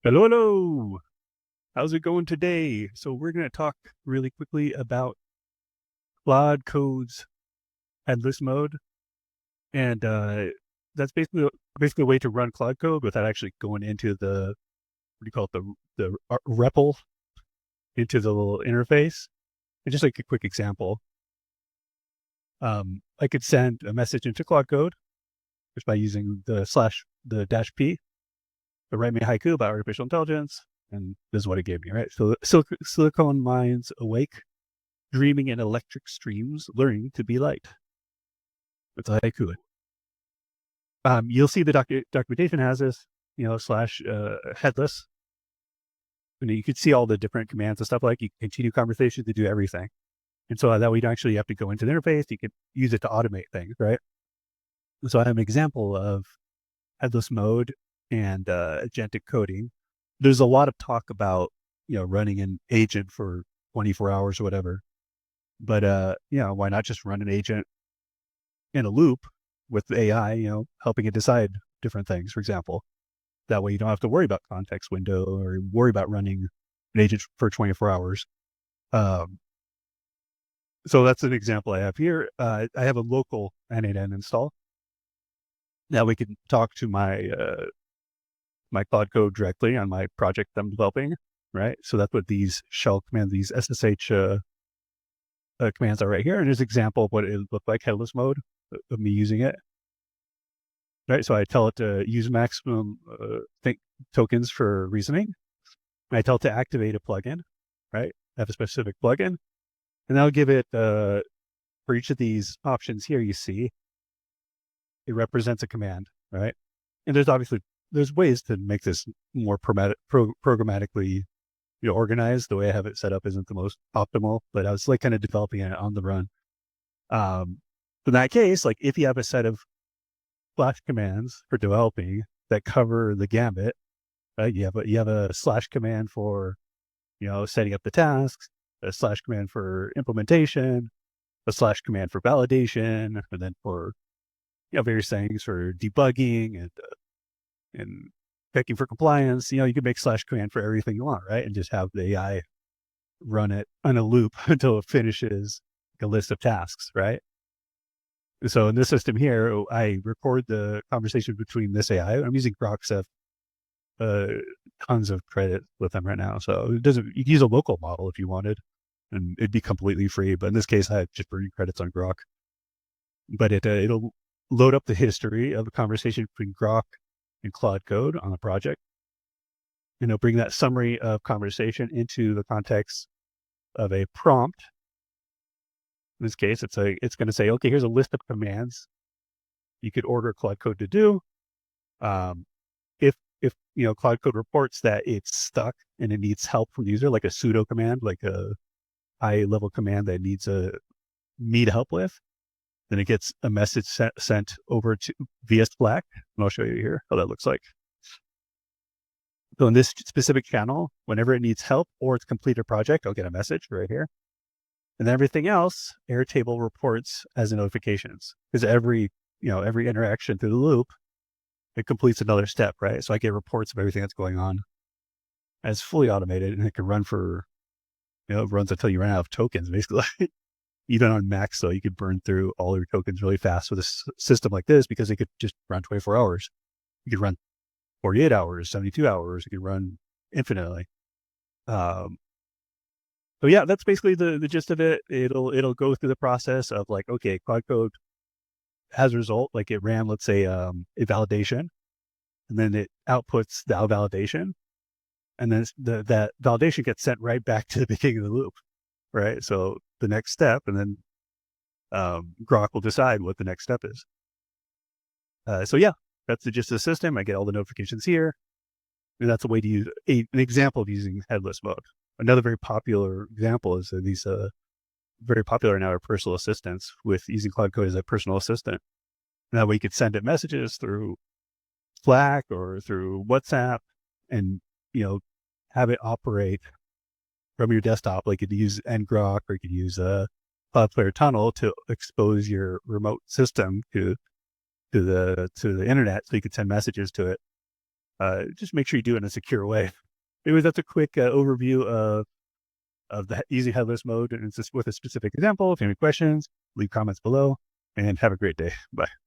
Hello, hello. How's it going today? So we're going to talk really quickly about Claude Code's headless mode, and that's basically a way to run Claude Code without actually going into the what do you call it the REPL into the little interface. And just like a quick example, I could send a message into Claude Code just by using the dash p, to write me a haiku about artificial intelligence, and this is what it gave me. Right, so silicon minds awake, dreaming in electric streams, learning to be light. That's a haiku. You'll see the documentation has this, slash headless. And you can see all the different commands and stuff, like you can continue conversation to do everything. And so that way you don't actually have to go into the interface. You can use it to automate things, right? So I have an example of headless mode and agentic coding. There's a lot of talk about, running an agent for 24 hours or whatever. But, why not just run an agent in a loop with AI, helping it decide different things, for example. That way you don't have to worry about context window or worry about running an agent for 24 hours. Um, so that's an example I have here. I have a local N8N install. Now we can talk to my Claude code directly on my project I'm developing, right? So that's what these shell commands, these SSH commands are right here. And here's an example of what it looked like headless mode of me using it. Right, so I tell it to use maximum tokens for reasoning. I tell it to activate a plugin, right? Have a specific plugin, and I'll give it for each of these options here. You see, it represents a command, right? And there's ways to make this more programmatically organized. The way I have it set up isn't the most optimal, but I was like kind of developing it on the run. In that case, like if you have a set of slash commands for developing that cover the gambit, right? You have a slash command for, setting up the tasks, a slash command for implementation, a slash command for validation, and then for, various things for debugging and checking for compliance. You can make slash command for everything you want, right? And just have the AI run it on a loop until it finishes a list of tasks, right? So in this system here, I record the conversation between this AI. I'm using Grok, uh, tons of credit with them right now. So it doesn't, you can use a local model if you wanted, and it'd be completely free. But in this case, I have just earning credits on Grok. But it'll load up the history of the conversation between Grok and Claude Code on the project. And it'll bring that summary of conversation into the context of a prompt. In this case, it's going to say, okay, here's a list of commands you could order Claude Code to do. If Claude Code reports that it's stuck and it needs help from the user, like a sudo command, like a high level command that needs me to help with, then it gets a message sent over to via Slack, and I'll show you here how that looks like. So in this specific channel, whenever it needs help or it's complete a project, I'll get a message right here. And then everything else, Airtable reports as notifications, because every interaction through the loop, it completes another step, right? So I get reports of everything that's going on. And it's fully automated, and it can run for, it runs until you run out of tokens, basically. Even on Max, though, you could burn through all your tokens really fast with a system like this, because it could just run 24 hours. You could run 48 hours, 72 hours. You could run infinitely. So yeah, that's basically the gist of it. It'll go through the process of like, okay, Claude Code has a result, like it ran, let's say, a validation, and then it outputs the validation, and then that validation gets sent right back to the beginning of the loop, right? So the next step, and then Grok will decide what the next step is. So yeah, that's the gist of the system. I get all the notifications here, and that's a way to use an example of using headless mode. Another very popular example is these very popular now are personal assistants, with using Claude Code as a personal assistant. And that way you could send it messages through Slack or through WhatsApp, and have it operate from your desktop. Like you could use ngrok, or you could use Cloudflare Tunnel to expose your remote system to the internet, so you could send messages to it. just make sure you do it in a secure way. Anyways, that's a quick overview of the using headless mode, and it's just with a specific example. If you have any questions, leave comments below, and have a great day. Bye.